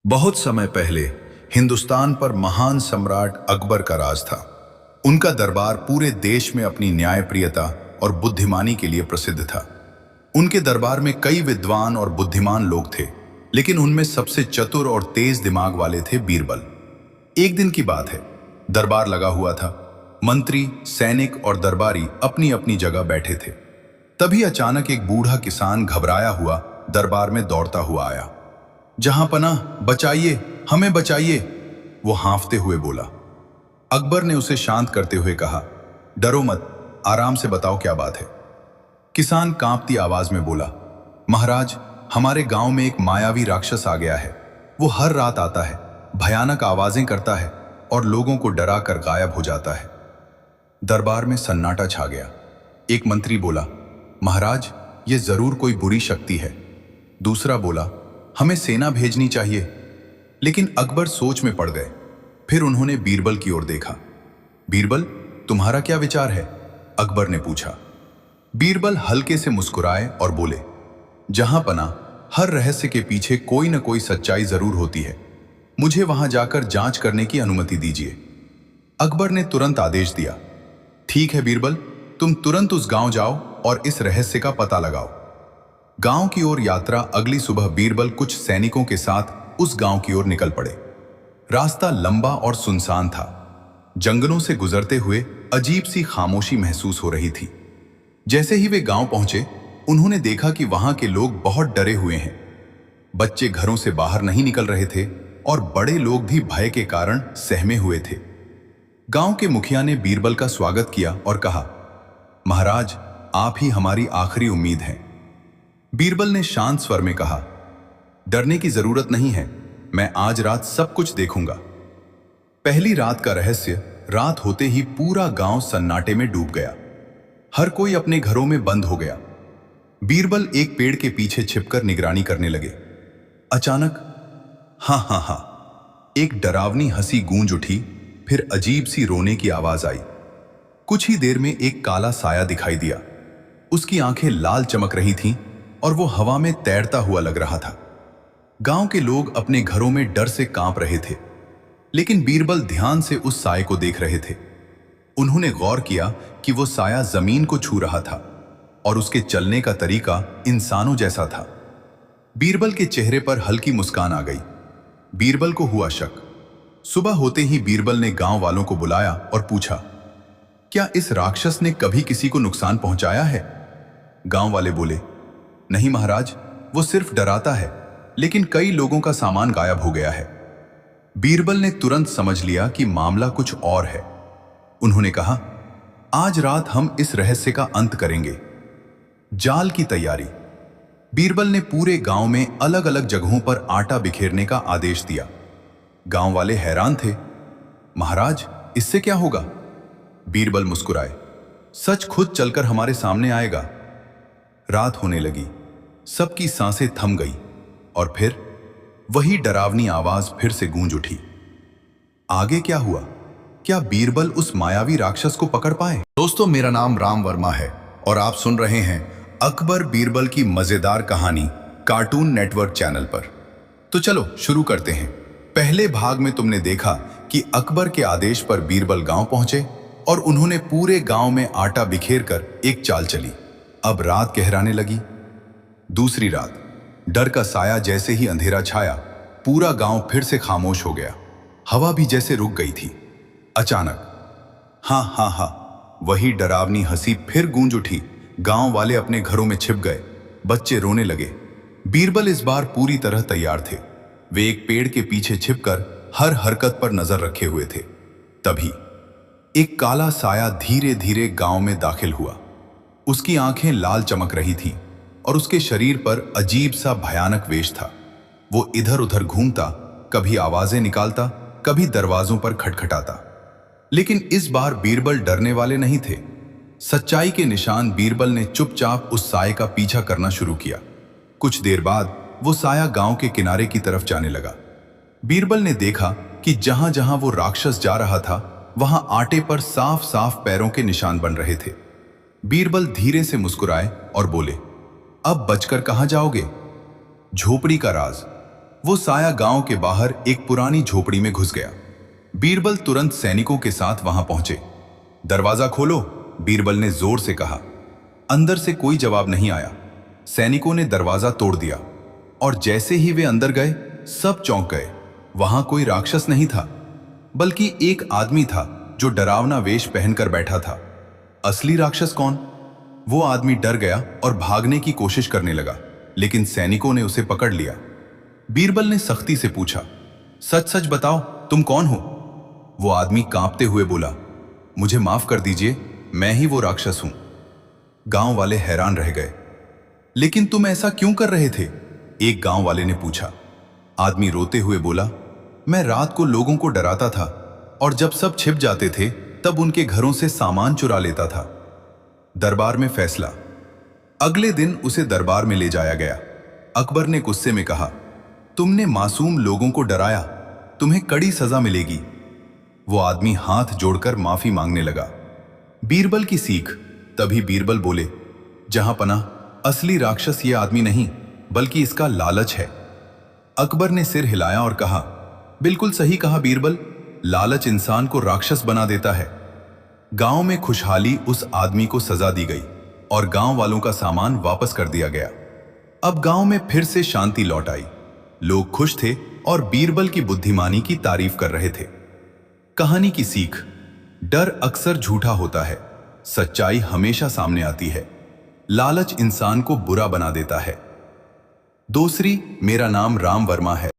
बहुत समय पहले हिंदुस्तान पर महान सम्राट अकबर का राज था। उनका दरबार पूरे देश में अपनी न्यायप्रियता और बुद्धिमानी के लिए प्रसिद्ध था। उनके दरबार में कई विद्वान और बुद्धिमान लोग थे, लेकिन उनमें सबसे चतुर और तेज दिमाग वाले थे बीरबल। एक दिन की बात है, दरबार लगा हुआ था। मंत्री, सैनिक और दरबारी अपनी अपनी जगह बैठे थे। तभी अचानक एक बूढ़ा किसान घबराया हुआ दरबार में दौड़ता हुआ आया। जहां पनाह, बचाइए, हमें बचाइए, वो हांफते हुए बोला। अकबर ने उसे शांत करते हुए कहा, डरो मत, आराम से बताओ क्या बात है। किसान कांपती आवाज में बोला, महाराज, हमारे गांव में एक मायावी राक्षस आ गया है। वो हर रात आता है, भयानक आवाजें करता है और लोगों को डरा कर गायब हो जाता है। दरबार में सन्नाटा छा गया। एक मंत्री बोला, महाराज, ये जरूर कोई बुरी शक्ति है। दूसरा बोला, हमें सेना भेजनी चाहिए। लेकिन अकबर सोच में पड़ गए। फिर उन्होंने बीरबल की ओर देखा। बीरबल, तुम्हारा क्या विचार है? अकबर ने पूछा। बीरबल हल्के से मुस्कुराए और बोले, जहां पना, हर रहस्य के पीछे कोई न कोई सच्चाई जरूर होती है। मुझे वहां जाकर जांच करने की अनुमति दीजिए। अकबर ने तुरंत आदेश दिया, ठीक है बीरबल, तुम तुरंत उस गांव जाओ और इस रहस्य का पता लगाओ। गांव की ओर यात्रा। अगली सुबह बीरबल कुछ सैनिकों के साथ उस गांव की ओर निकल पड़े। रास्ता लंबा और सुनसान था। जंगलों से गुजरते हुए अजीब सी खामोशी महसूस हो रही थी। जैसे ही वे गांव पहुंचे, उन्होंने देखा कि वहां के लोग बहुत डरे हुए हैं। बच्चे घरों से बाहर नहीं निकल रहे थे और बड़े लोग भी भय के कारण सहमे हुए थे। गांव के मुखिया ने बीरबल का स्वागत किया और कहा, महाराज, आप ही हमारी आखिरी उम्मीद हैं। बीरबल ने शांत स्वर में कहा, डरने की जरूरत नहीं है, मैं आज रात सब कुछ देखूंगा। पहली रात का रहस्य। रात होते ही पूरा गांव सन्नाटे में डूब गया। हर कोई अपने घरों में बंद हो गया। बीरबल एक पेड़ के पीछे छिपकर निगरानी करने लगे। अचानक हाँ हाँ हाँ, एक डरावनी हंसी गूंज उठी। फिर अजीब सी रोने की आवाज आई। कुछ ही देर में एक काला साया दिखाई दिया। उसकी आंखें लाल चमक रही थीं और वो हवा में तैरता हुआ लग रहा था। गांव के लोग अपने घरों में डर से कांप रहे थे, लेकिन बीरबल ध्यान से उस साये को देख रहे थे। उन्होंने गौर किया कि वो साया जमीन को छू रहा था और उसके चलने का तरीका इंसानों जैसा था। बीरबल के चेहरे पर हल्की मुस्कान आ गई। बीरबल को हुआ शक। सुबह होते ही बीरबल ने गांव वालों को बुलाया और पूछा, क्या इस राक्षस ने कभी किसी को नुकसान पहुंचाया है? गांव वाले बोले, नहीं महाराज, वो सिर्फ डराता है, लेकिन कई लोगों का सामान गायब हो गया है। बीरबल ने तुरंत समझ लिया कि मामला कुछ और है। उन्होंने कहा, आज रात हम इस रहस्य का अंत करेंगे। जाल की तैयारी। बीरबल ने पूरे गांव में अलग अलग जगहों पर आटा बिखेरने का आदेश दिया। गांव वाले हैरान थे। महाराज, इससे क्या होगा? बीरबल मुस्कुराए, सच खुद चलकर हमारे सामने आएगा। रात होने लगी। सबकी सांसें थम गई और फिर वही डरावनी आवाज फिर से गूंज उठी। आगे क्या हुआ? क्या बीरबल उस मायावी राक्षस को पकड़ पाए? दोस्तों, मेरा नाम राम वर्मा है और आप सुन रहे हैं अकबर बीरबल की मजेदार कहानी कार्टून नेटवर्क चैनल पर। तो चलो शुरू करते हैं। पहले भाग में तुमने देखा कि अकबर के आदेश पर बीरबल गांव पहुंचे और उन्होंने पूरे गांव में आटा बिखेर कर एक चाल चली। अब रात गहराने लगी। दूसरी रात। डर का साया जैसे ही अंधेरा छाया, पूरा गांव फिर से खामोश हो गया। हवा भी जैसे रुक गई थी। अचानक हाँ हाँ हाँ, वही डरावनी हंसी फिर गूंज उठी। गांव वाले अपने घरों में छिप गए। बच्चे रोने लगे। बीरबल इस बार पूरी तरह तैयार थे। वे एक पेड़ के पीछे छिपकर हर हरकत पर नजर रखे हुए थे। तभी एक काला साया धीरे धीरे गांव में दाखिल हुआ। उसकी आंखें लाल चमक रही थीं और उसके शरीर पर अजीब सा भयानक वेश था। वो इधर उधर घूमता, कभी आवाजें निकालता, कभी दरवाजों पर खटखटाता। लेकिन इस बार बीरबल डरने वाले नहीं थे। सच्चाई के निशान बीरबल ने चुपचाप उस साये का पीछा करना शुरू किया। कुछ देर बाद वो साया गांव के किनारे की तरफ जाने लगा। बीरबल ने देखा कि जहां जहां वो राक्षस जा रहा था, वहां आटे पर साफ साफ पैरों के निशान बन रहे थे। बीरबल धीरे से मुस्कुराए और बोले, अब बचकर कहां जाओगे? झोपड़ी का राज। वो साया गांव के बाहर एक पुरानी झोपड़ी में घुस गया। बीरबल तुरंत सैनिकों के साथ वहां पहुंचे। दरवाजा खोलो, बीरबल ने जोर से कहा। अंदर से कोई जवाब नहीं आया। सैनिकों ने दरवाजा तोड़ दिया और जैसे ही वे अंदर गए, सब चौंक गए। वहां कोई राक्षस नहीं था, बल्कि एक आदमी था जो डरावना वेश पहनकर बैठा था। असली राक्षस कौन? वो आदमी डर गया और भागने की कोशिश करने लगा, लेकिन सैनिकों ने उसे पकड़ लिया। बीरबल ने सख्ती से पूछा, सच सच बताओ, तुम कौन हो? वो आदमी कांपते हुए बोला, मुझे माफ कर दीजिए, मैं ही वो राक्षस हूं। गांव वाले हैरान रह गए। लेकिन तुम ऐसा क्यों कर रहे थे? एक गांव वाले ने पूछा। आदमी रोते हुए बोला, मैं रात को लोगों को डराता था और जब सब छिप जाते थे तब उनके घरों से सामान चुरा लेता था। दरबार में फैसला। अगले दिन उसे दरबार में ले जाया गया। अकबर ने गुस्से में कहा, तुमने मासूम लोगों को डराया, तुम्हें कड़ी सजा मिलेगी। वो आदमी हाथ जोड़कर माफी मांगने लगा। बीरबल की सीख। तभी बीरबल बोले, जहां पनाह, असली राक्षस ये आदमी नहीं, बल्कि इसका लालच है। अकबर ने सिर हिलाया और कहा, बिल्कुल सही कहा बीरबल, लालच इंसान को राक्षस बना देता है। गांव में खुशहाली उस आदमी को सजा दी गई और गांव वालों का सामान वापस कर दिया गया। अब गांव में फिर से शांति लौट आई। लोग खुश थे और बीरबल की बुद्धिमानी की तारीफ कर रहे थे। कहानी की सीख। डर अक्सर झूठा होता है, सच्चाई हमेशा सामने आती है। लालच इंसान को बुरा बना देता है। दूसरी, मेरा नाम राम वर्मा है।